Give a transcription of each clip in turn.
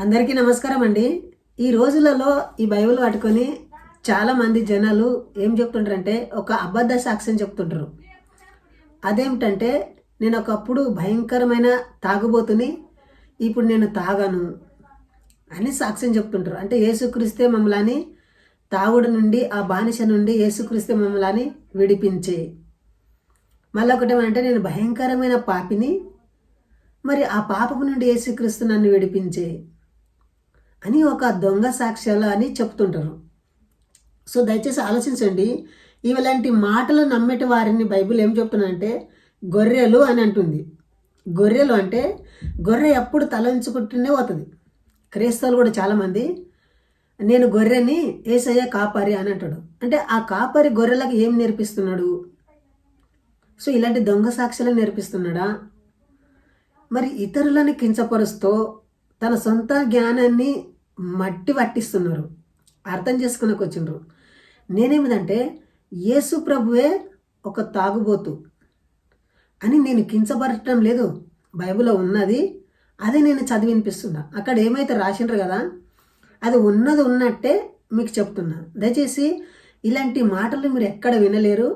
అందరికీ నమస్కారం అండి. ఈ రోజులలో ఈ బైబిల్ పట్టుకొని చాలామంది జనాలు ఏం చెప్తుంటారంటే ఒక అబద్ధ సాక్ష్యం చెప్తుంటారు. అదేమిటంటే నేను ఒకప్పుడు భయంకరమైన తాగుబోతుని, ఇప్పుడు నేను తాగను అని సాక్ష్యం చెప్తుంటారు. అంటే యేసుక్రీస్తే మమ్మల్ని తాగుడు నుండి, ఆ బానిస నుండి యేసుక్రీస్తే మమ్మల్ని విడిపించే. మళ్ళీ ఒకటేమంటే నేను భయంకరమైన పాపిని, మరి ఆ పాపపు నుండి యేసుక్రీస్తు నన్ను విడిపించే అని ఒక దొంగ సాక్ష్యాలు అని చెప్తుంటారు. సో దయచేసి ఆలోచించండి. ఇలాంటి మాటలు నమ్మేటి వారిని బైబిల్ ఏం చెప్తుందంటే గొర్రెలు అని అంటుంది. గొర్రెలు అంటే గొర్రె ఎప్పుడు తలంచుకుంటూనే పోతుంది. క్రైస్తవులు కూడా చాలామంది నేను గొర్రెని యేసయ్య కాపరి అని అంటాడు. అంటే ఆ కాపరి గొర్రెలకు ఏం నేర్పిస్తున్నాడు? సో ఇలాంటి దొంగ సాక్ష్యాలను నేర్పిస్తున్నాడా? మరి ఇతరులను కించపరుస్తూ తన సొంత జ్ఞానాన్ని మట్టి పట్టిస్తున్నారు. అర్థం చేసుకునేకి వచ్చిండ్రు. నేనేమిదంటే యేసు ప్రభువే ఒక తాగుబోతు అని నేను కించపరచడం లేదు. బైబిల్లో ఉన్నది అదే నేను చదివినిపిస్తున్నా. అక్కడ ఏమైతే రాసిండ్రు కదా అది ఉన్నది ఉన్నట్టే మీకు చెప్తున్నా. దయచేసి ఇలాంటి మాటలు మీరు ఎక్కడ వినలేరు.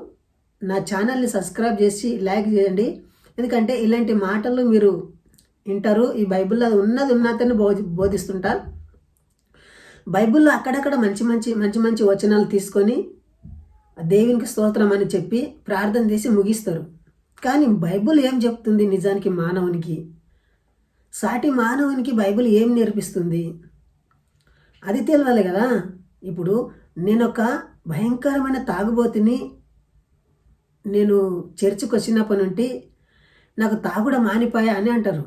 నా ఛానల్ని సబ్స్క్రైబ్ చేసి లైక్ చేయండి. ఎందుకంటే ఇలాంటి మాటలు మీరు వింటారు. ఈ బైబిల్లో ఉన్నది ఉన్నతని బోధిస్తుంటా. బైబిల్లో అక్కడక్కడ మంచి మంచి మంచి మంచి వచనాలు తీసుకొని దేవునికి స్తోత్రం అని చెప్పి ప్రార్థన చేసి ముగిస్తారు. కానీ బైబిల్ ఏం చెప్తుంది? నిజానికి మానవునికి, సాటి మానవునికి బైబిల్ ఏం నేర్పిస్తుంది అది తెలియాలి కదా. ఇప్పుడు నేను ఒక భయంకరమైన తాగుబోతుని, నేను చర్చికి వచ్చినప్పటి నుండి నాకు తాగుడ మానిపోయా అని అంటారు.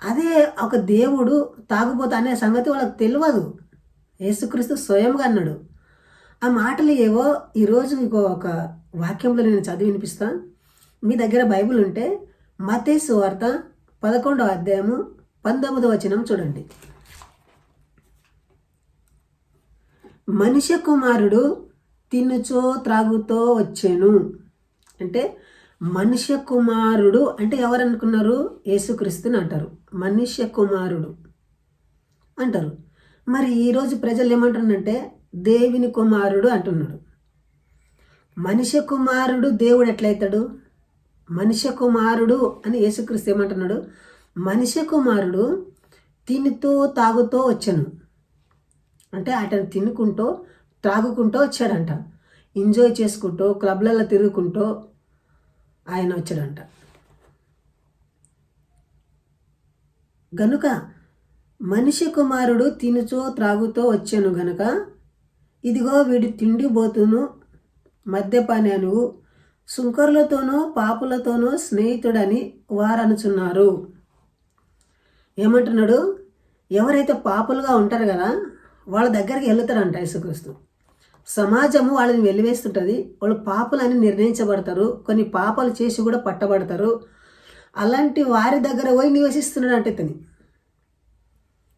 అదే ఒక దేవుడు తాగుబోతు అనే సంగతి వాళ్ళకి తెలియదు. యేసుక్రీస్తు స్వయంగా అన్నాడు. ఆ మాటలు ఏవో ఈరోజు మీకు ఒక వాక్యంలో నేను చదివి వినిపిస్తాను. మీ దగ్గర బైబిల్ ఉంటే మత్తయి సువార్త 11వ అధ్యాయము 19వ వచనం చూడండి. మనుష్య కుమారుడు తినుచో త్రాగుతో వచ్చాను అంటే మనుష్య కుమారుడు అంటే ఎవరు అనుకున్నారు? యేసుక్రీస్తుని అంటారు మనుష్య కుమారుడు అంటారు. మరి ఈరోజు ప్రజలు ఏమంటున్నారంటే దేవుని కుమారుడు అంటున్నాడు. మనుష్య కుమారుడు దేవుడు ఎట్లయితాడు? మనుష్య కుమారుడు అని యేసుక్రీస్తు ఏమంటున్నాడు? మనుష్య కుమారుడు తినుతూ తాగుతూ వచ్చాను అంటే అతను తినుకుంటూ త్రాగుకుంటూ వచ్చాడంట. ఎంజాయ్ చేసుకుంటూ క్లబ్లలో తిరుగుకుంటూ ఆయన వచ్చాడంట. గనుక మనిషి కుమారుడు తినుచో త్రాగుతో వచ్చాను గనుక ఇదిగో వీడి తిండిబోతును మద్యపానను సుంకరులతోనూ పాపులతోనూ స్నేహితుడని వారనుచున్నారు. ఏమంటున్నాడు? ఎవరైతే పాపులుగా ఉంటారు కదా వాళ్ళ దగ్గరికి వెళ్తారంట యేసుక్రీస్తు. సమాజము వాళ్ళని వెలివేస్తుంటుంది. వాళ్ళు పాపలని నిర్ణయించబడతారు. కొన్ని పాపాలు చేసి కూడా పట్టబడతారు. అలాంటి వారి దగ్గర పోయి నివసిస్తున్నాడు అంటే ఇతని.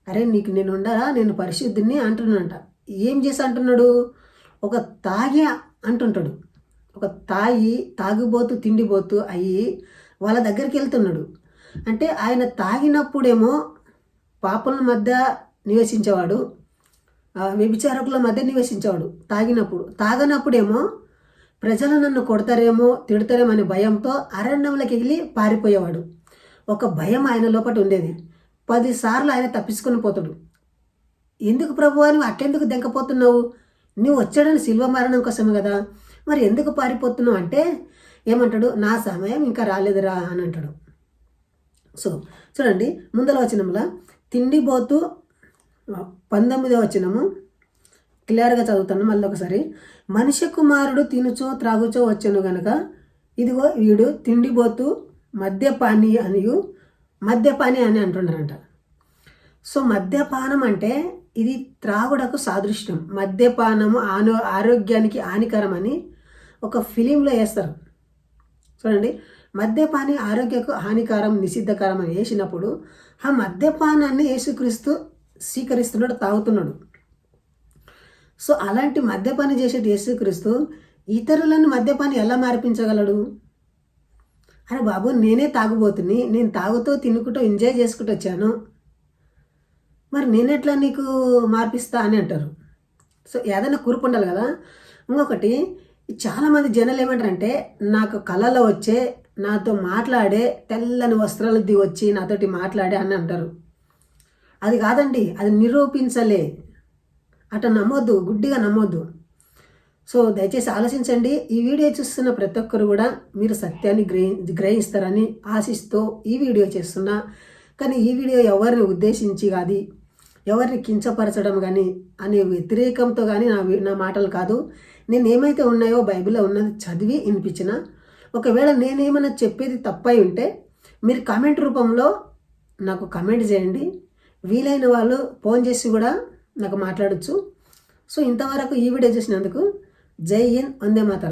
అరే నీకు నేను ఉండరా, నేను పరిశుద్ధిని అంటున్నాడంట. ఏం చేసి అంటున్నాడు? ఒక తాగి అంటుంటాడు. ఒక తాగిపోతూ తిండిపోతూ అయ్యి వాళ్ళ దగ్గరికి వెళ్తున్నాడు. అంటే ఆయన తాగినప్పుడేమో పాపల మధ్య నివసించేవాడు, వ్యభిచారకుల మధ్య నివసించేవాడు తాగినప్పుడు. తాగనప్పుడేమో ప్రజలు నన్ను కొడతారేమో తిడతారేమో అనే భయంతో అరణ్యంలోకి వెళ్ళి పారిపోయేవాడు. ఒక భయం ఆయన లోపల ఉండేది. 10 సార్లు ఆయన తప్పించుకొని పోతాడు. ఎందుకు ప్రభువా నువ్వు అట్లెందుకు దెంకపోతున్నావు? నువ్వు వచ్చాడని శిల్వ మరణం కోసమే కదా, మరి ఎందుకు పారిపోతున్నావు అంటే ఏమంటాడు? నా సమయం ఇంకా రాలేదురా అని అంటాడు. సో చూడండి ముందల వచనంలో తిండిపోతూ 19వ వచనము క్లియర్గా చదువుతాను మళ్ళీ ఒకసారి. మనుష్య కుమారుడు తినుచో త్రాగుచో వచ్చాను గనక ఇదిగో వీడు తిండిపోతూ మద్యపాని అని అంటున్నారంట. సో మద్యపానం అంటే ఇది త్రాగుడకు సాదృశ్యం. మద్యపానము ఆరోగ్యానికి హానికరమని ఒక ఫిలింలో వేస్తారు చూడండి. మద్యపాని ఆరోగ్యకు హానికరం నిషిద్ధకరం అని వేసినప్పుడు ఆ మద్యపానాన్ని యేసుక్రీస్తు స్వీకరిస్తున్నాడు, తాగుతున్నాడు. సో అలాంటి మద్యపాని చేసేటి యేసుక్రీస్తు ఇతరులను మద్యపాని ఎలా మార్పించగలడు? అరే బాబు నేనే తాగుబోతుని, నేను తాగుతూ తినుకుంటూ ఎంజాయ్ చేసుకుంటూ వచ్చాను, మరి నేనెట్లా నీకు మార్పిస్తా అని అంటారు. సో ఏదైనా కూర్పు ఉండాలి కదా. ఇంకొకటి, చాలామంది జనాలు ఏమంటారంటే నాకు కళలో వచ్చే నాతో మాట్లాడే తెల్లని వస్త్రాలు వచ్చి నాతోటి మాట్లాడే అని అంటారు. అది కాదండి, అది నిరూపించలే. అట్లా నమ్మొద్దు, గుడ్డిగా నమ్మొద్దు. సో దయచేసి ఆలోచించండి. ఈ వీడియో చూస్తున్న ప్రతి ఒక్కరు కూడా మీరు సత్యాన్ని గ్రహిస్తారని ఆశిస్తూ ఈ వీడియో చేస్తున్నా. కానీ ఈ వీడియో ఎవరిని ఉద్దేశించి కాదు, ఎవరిని కించపరచడం కానీ అనే వ్యతిరేకంతో కానీ నా మాటలు కాదు. నేను ఏమైతే ఉన్నాయో బైబిల్లో ఉన్నది చదివి వినిపించిన. ఒకవేళ నేనేమైనా చెప్పేది తప్పై ఉంటే మీరు కామెంట్ రూపంలో నాకు కామెంట్ చేయండి. వీలైన వాళ్ళు ఫోన్ చేసి కూడా నాకు మాట్లాడచ్చు. సో ఇంతవరకు ఈ వీడియో చూసినందుకు జై హింద్, వందే మాతరం.